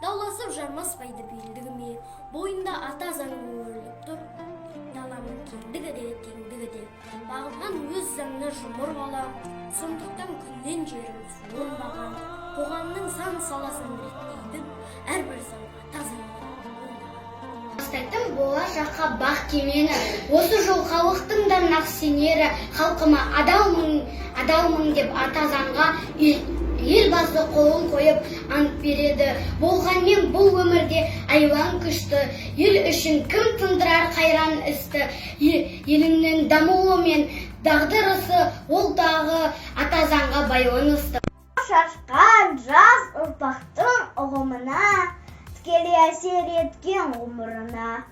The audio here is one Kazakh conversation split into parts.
дауласып жармаспайды белдігіме, бойында ата заңы өріліп тұр. Даланың кеңдігі де, теңдігі де, бағылған өз заңына жұмыр балам. Сондықтан күннен жерім суынбаған, қоғамның сан саласын реттейтін әрбір заң ата заңы. Бастайтын болашаққа бақ кемені, осы жол халықтың да нақ сенері, халқыма адалмын деп ата заңға елбасы қолын қойып ант береді. Болғанмен бұл өмірде айуан күшті, ел үшін кім тындырар қайран істі, еліңнің дамуы мен дағдырысы ол дағы ата заңға байланысты. Шашқан жас ұрпақтың ұғымына, тікелей әсер еткен ғұмырына,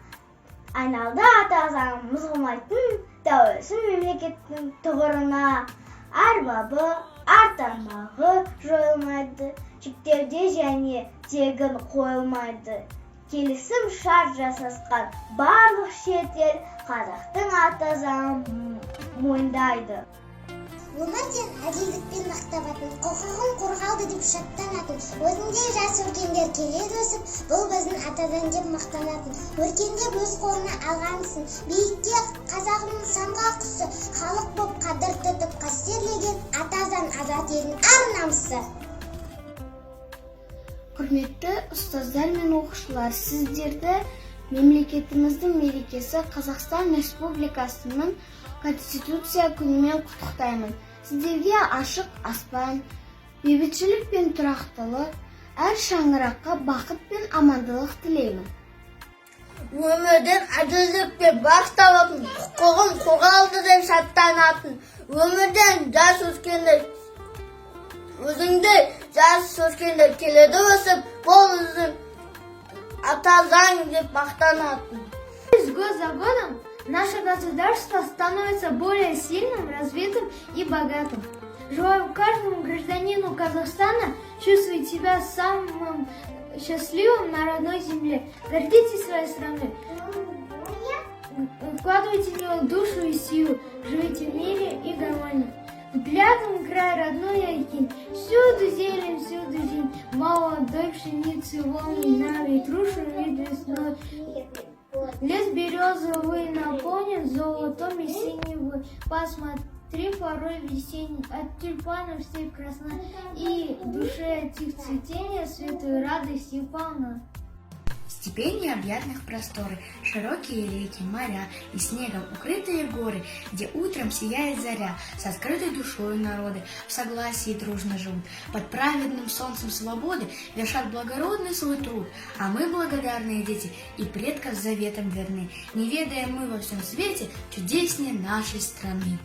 айналды ата заң мызғымайтын тәуелсіз мемлекеттің тұғырына. Әр бабы, әр тармағы жойылмайды, шектеуде және тегін қойылмайды. Келісім шарт жасасқан барлық шет ел қазақтың ата заңын мойындайды. Өмірден әділдікпен мақтабатын, құқығын қорғалды деп шаттанатын, өзінде жас өркендер келеді өсіп, бұл біздің ата заң деп мақтанатын. Өркендеп өз қолына алғансын, биікке қазағымның самға құсы, халық боп қадір тұтып қастерлеген ата заң азат елдің ар намысы. Құрметті ұстаздар мен оқушылар, сіздерді мемлекетіміздің мерекесі Қазақстан Республикасының Конституция күнімен құттықтаймын. Сіздерге ашық аспан, бейбітшілік пен тұрақтылық, әр шаңыраққа бақыт пен амандылық тілеймін. Өмірден әділдік пен бақ табатын, құқығын қорғалды деп шаттанатын. Өмірден жас өскендер келеді өсіп, бұл біздің ата заң деп мақтанатын. Год за годом наше государство становится более сильным, развитым и богатым. Желаю каждому гражданину Казахстана чувствовать себя самым счастливым на родной земле. Гордитесь своей страной. Вкладывайте в нее душу и силу. Живите в мире и гармонии. Взглядом край родной Якин. Всюду зелень, всюду день. Молодой пшеницы волны на ветру шумит весной. Лес березовый наполнен золотом и синевой. Посмотри, порой весенний, от тюльпанов степь красна, и в душе от их цветения светлой радости полна. Степи необъятных просторы, широкие реки, моря и снегом укрытые горы, где утром сияет заря, с открытой душою народы в согласии дружно живут, под праведным солнцем свободы вершат благородный свой труд, а мы, благодарные дети, и предков заветом верны, не ведая мы во всем свете чудеснее нашей страны.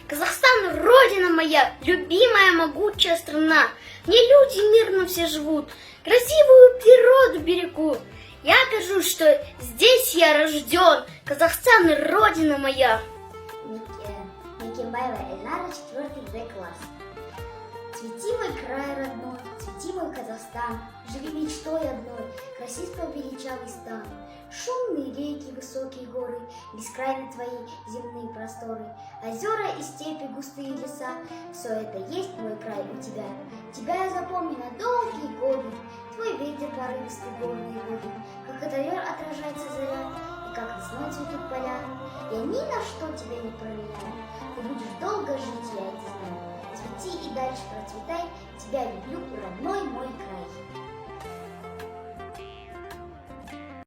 Казахстан, родина моя, любимая, могучая страна, где люди мирно все живут, красивую природу берегут. Я горжусь, что здесь я рожден. Казахстан, родина моя. Мекембаева Эльнара, 4 класс. Цвети мой край родной, цвети мой Казахстан, живи мечтой одной, красивый величавый стан. Шумные реки, высокие горы, бескрайны твои земные просторы, озера и степи, густые леса, все это есть мой край у тебя. Тебя я запомню на долгие годы, твой ветер порывистый горные воды, как одарёр отражается заря, и как весной цветут поля. Я ни на что тебя не променяю, ты будешь долго жить, я это знаю. Цвети и дальше процветай, тебя люблю, родной мой край.